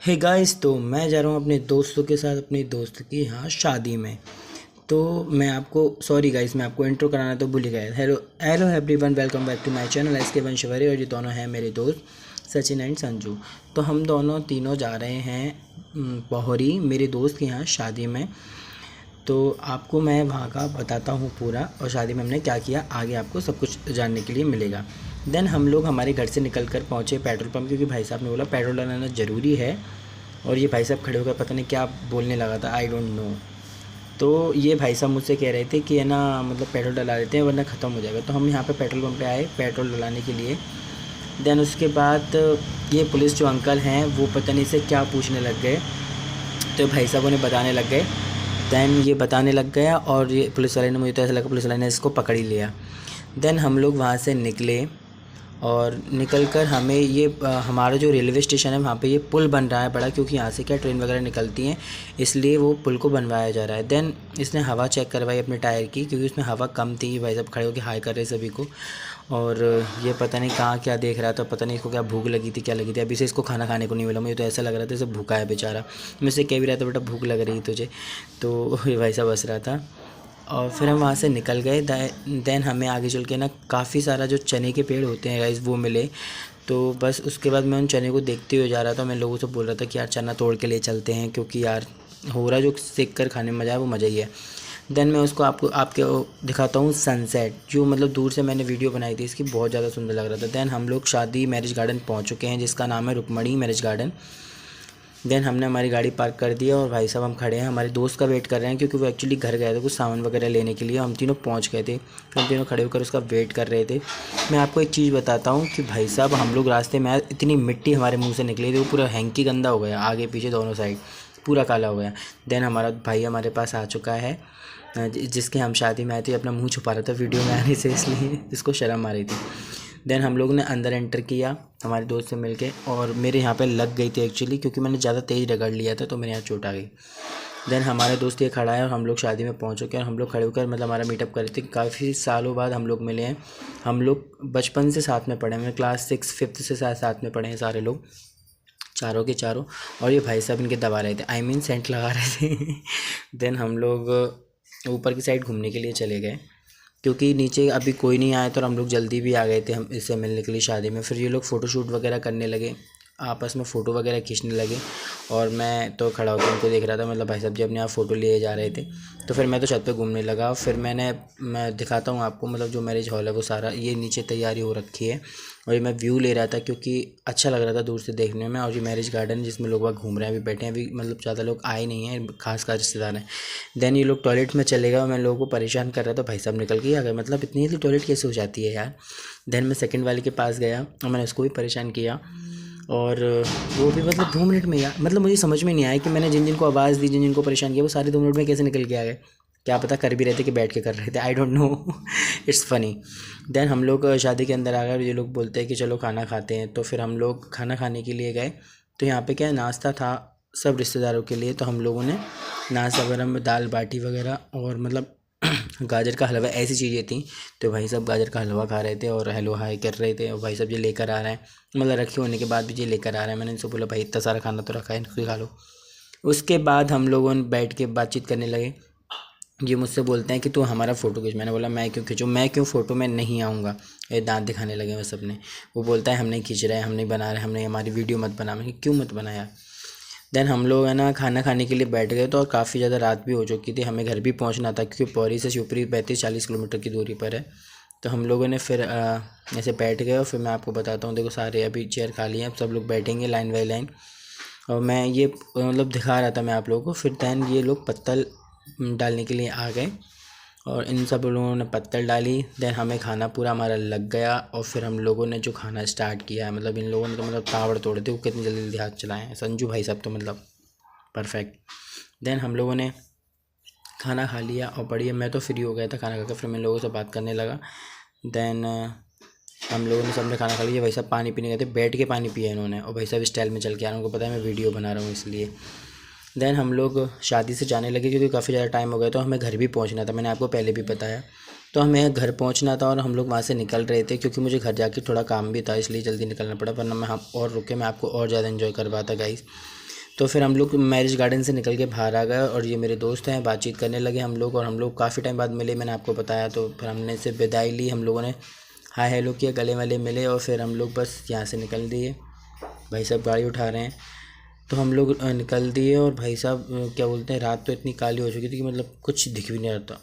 Hey guys, तो मैं जा रहा हूँ अपने दोस्तों के साथ अपने दोस्त की यहाँ शादी में। तो मैं आपको सॉरी गाइस, मैं आपको इंट्रो कराना तो भूल ही गया। Hello hello everyone, welcome back to my channel S K वंशवरी। और ये दोनों हैं मेरे दोस्त सचिन एंड संजू। तो हम दोनों तीनों जा रहे हैं पोहरी मेरे दोस्त के यहाँ शादी में। तो आपको मैं वहाँ का बताता हूँ पूरा, और शादी में हमने क्या किया आगे आपको सब कुछ जानने के लिए मिलेगा। देन हम लोग हमारे घर से निकल कर पहुँचे पेट्रोल पंप, क्योंकि भाई साहब ने बोला पेट्रोल डलाना ज़रूरी है। और ये भाई साहब खड़े होकर पता नहीं क्या बोलने लगा था, आई डोंट नो। तो ये भाई साहब मुझसे कह रहे थे कि है ना, मतलब पेट्रोल डला देते हैं वरना ख़त्म हो जाएगा। तो हम यहाँ पे पेट्रोल पंप पे आए पेट्रोल डलाने के लिए। देन उसके बाद ये पुलिस जो अंकल हैं वो पता नहीं से क्या पूछने लग गए। तो भाई साहब उन्हें बताने लग गए। देन ये बताने लग गया और ये पुलिस वाले ने, मुझे तो ऐसा लगा पुलिस वाले ने इसको पकड़ ही लिया। देन हम लोग वहाँ से निकले और निकल कर हमें ये हमारा जो रेलवे स्टेशन है वहाँ पे ये पुल बन रहा है बड़ा, क्योंकि यहाँ से क्या ट्रेन वगैरह निकलती हैं, इसलिए वो पुल को बनवाया जा रहा है। देन इसने हवा चेक करवाई अपने टायर की, क्योंकि उसमें हवा कम थी। भाई साहब खड़े होकर हाई कर रहे सभी को। और ये पता नहीं कहाँ क्या देख रहा था, पता नहीं इसको क्या भूख लगी थी क्या लगी थी। अभी से इसको खाना खाने को नहीं मिला, मुझे तो ऐसा लग रहा था जैसे भूखा है बेचारा। मैं से कह भी रहा था बेटा भूख लग रही तुझे, तो ये भाई साहब हंस रहा था। और फिर हम वहाँ से निकल गए। देन हमें आगे चल के ना काफ़ी सारा जो चने के पेड़ होते हैं गाइस वो मिले। तो बस उसके बाद मैं उन चने को देखते हुए जा रहा था। मैं लोगों से बोल रहा था कि यार चना तोड़ के ले चलते हैं, क्योंकि यार हो रहा जो सेक कर खाने में मज़ा है वो मज़ा ही है। देन मैं उसको आपको आपके दिखाता हूँ सनसेट, जो मतलब दूर से मैंने वीडियो बनाई थी इसकी, बहुत ज़्यादा सुंदर लग रहा था। देन हम लोग शादी मैरिज गार्डन पहुँच चुके हैं, जिसका नाम है रुक्मणी मैरिज गार्डन। देन हमने हमारी गाड़ी पार्क कर दी है और भाई साहब हम खड़े हैं, हमारे दोस्त का वेट कर रहे हैं, क्योंकि वो एक्चुअली घर गए थे कुछ सामान वगैरह लेने के लिए। हम तीनों पहुंच गए थे, फिर हम तीनों खड़े होकर उसका वेट कर रहे थे। मैं आपको एक चीज़ बताता हूँ कि भाई साहब हम लोग रास्ते में आए, इतनी मिट्टी हमारे मुंह से निकली थी, वो पूरा हैंकी गंदा हो गया, आगे पीछे दोनों साइड पूरा काला हो गया। देन हमारा भाई हमारे पास आ चुका है, जिसके हम शादी में आए थे। अपना मुँह छुपा रहा था वीडियो में आने से, इसलिए इसको शर्म आ रही थी। देन हम लोग ने अंदर एंटर किया हमारे दोस्त से मिलके, और मेरे यहाँ पे लग गई थी एक्चुअली, क्योंकि मैंने ज़्यादा तेज़ रगड़ लिया था तो मेरे यहाँ चोट आ गई। देन हमारे दोस्त ये खड़ा है और हम लोग शादी में पहुँच चुके हैं। और हम लोग खड़े होकर मतलब हमारा मीटअप कर रहे थे, काफ़ी सालों बाद हम लोग मिले हैं। हम लोग बचपन से साथ में पढ़े हैं, मैं क्लास 6 5th से साथ में पढ़े हैं सारे लोग, चारों के चारों। और ये भाई साहब इनके दबा रहे थे, आई मीन सेंट लगा रहे थे। देन हम लोग ऊपर की साइड घूमने के लिए चले गए, क्योंकि नीचे अभी कोई नहीं आया था और हम लोग जल्दी भी आ गए थे हम इससे मिलने के लिए शादी में। फिर ये लोग फ़ोटोशूट वगैरह करने लगे, आपस में फ़ोटो वगैरह खींचने लगे। और मैं तो खड़ा होकर उनको देख रहा था, मतलब भाई साहब जी अपने आप फ़ोटो लिए जा रहे थे। तो फिर मैं तो छत पे घूमने लगा। फिर मैं दिखाता हूँ आपको, मतलब जो मैरिज हॉल है वो सारा ये नीचे तैयारी हो रखी है। और ये मैं व्यू ले रहा था क्योंकि अच्छा लग रहा था दूर से देखने में। और ये मैरिज गार्डन जिसमें लोग वहाँ घूम रहे हैं, अभी बैठे हैं, अभी मतलब ज़्यादा लोग आए नहीं हैं, खास रिश्तेदार हैं। देन ये लोग टॉयलेट में चले गए और मैं लोगों को परेशान कर रहा था, भाई साहब निकल के ही आ गए, मतलब इतनी जल्दी टॉयलेट कैसे हो जाती है यार। देन मैं सेकंड वाले के पास गया और मैंने उसको भी परेशान किया, और वो भी मतलब 2 मिनट में यार, मतलब मुझे समझ में नहीं आया कि मैंने जिन जिनको आवाज़ दी, जिन जिनको परेशान किया, वो सारे 2 मिनट में कैसे निकल के आ गए। क्या पता कर भी रहे थे कि बैठ के कर रहे थे, I don't know. It's funny. Then हम लोग शादी के अंदर आ गए और ये लोग बोलते हैं कि चलो खाना खाते हैं। तो फिर हम लोग खाना खाने के लिए गए। तो यहाँ पे क्या है, नाश्ता था सब रिश्तेदारों के लिए। तो हम लोगों ने नाश्ता वगैरह में दाल बाटी वगैरह और मतलब गाजर का हलवा ऐसी चीज़ें थी। तो भाई साहब गाजर का हलवा खा रहे थे और हेलो हाय कर रहे थे। और भाई साहब ये लेकर आ रहे हैं, मतलब रखे होने के बाद भी ये लेकर आ रहे हैं। मैंने इनसे बोला भाई इतना सारा खाना तो रखा है, इनको खा लो। उसके बाद हम लोगों ने बैठ के बातचीत करने लगे। ये मुझसे बोलते हैं कि तू हमारा फ़ोटो खींच। मैंने बोला मैं क्यों खींचूँ, मैं क्यों फ़ोटो में नहीं आऊँगा। ये दांत दिखाने लगे बस अपने। वो बोलता है हम नहीं खींच रहे हैं, हम नहीं बना रहे, हमने हमारी वीडियो मत बना। मैं क्यों मत बनाया। देन हम लोग है ना खाना खाने के लिए बैठ गए। तो और काफ़ी ज़्यादा रात भी हो चुकी थी, हमें घर भी पहुंचना था, क्योंकि पौरी से शिवपुरी 35-40 किलोमीटर की दूरी पर है। तो हम लोगों ने फिर ऐसे बैठ गए। और फिर मैं आपको बताता हूँ, देखो सारे अभी चेयर खाली हैं, अब सब लोग बैठेंगे लाइन बाई लाइन। और मैं ये मतलब दिखा रहा था मैं आप लोगों को। फिर दैन ये लोग पत्तल डालने के लिए आ गए और इन सब लोगों ने पत्तल डाली। देन हमें खाना पूरा हमारा लग गया। और फिर हम लोगों ने जो खाना स्टार्ट किया है, मतलब इन लोगों ने तो मतलब ताबड़ तोड़ दी, वो कितनी जल्दी जल्दी हाथ चलाए हैं। संजू भाई साहब तो मतलब परफेक्ट। देन हम लोगों ने खाना खा लिया और बढ़िया, मैं तो फ्री हो गया था खाना खाकर। फिर मैं लोगों से बात करने लगा। देन हम लोगों ने सबने खाना खा लिया। भाई साहब पानी पीने गए थे, बैठ के पानी पिया इन्होंने। और भाई साहब स्टाइल में चल के आ रहा, उनको पता है मैं वीडियो बना रहा हूँ इसलिए। देन हम लोग शादी से जाने लगे, क्योंकि काफ़ी ज़्यादा टाइम हो गया। तो हमें घर भी पहुँचना था, मैंने आपको पहले भी बताया। तो हमें घर पहुँचना था और हम लोग वहाँ से निकल रहे थे, क्योंकि मुझे घर जाके थोड़ा काम भी था, इसलिए जल्दी निकलना पड़ा, वरना मैं हम और रुके मैं आपको और ज़्यादा इन्जॉय करवाता गाइस। तो फिर हम लोग मैरिज गार्डन से निकल के बाहर आ गए और ये मेरे दोस्त हैं, बातचीत करने लगे हम लोग। और हम लोग काफ़ी टाइम बाद मिले, मैंने आपको बताया। तो फिर हमने से विदाई ली, हम लोगों ने हाय हेलो किया, गले वाले मिले और फिर हम लोग बस यहाँ से निकल दिए। भाई साहब गाड़ी उठा रहे हैं। तो हम लोग निकल दिए और भाई साहब क्या बोलते हैं, रात तो इतनी काली हो चुकी थी कि मतलब कुछ दिख भी नहीं रहा था।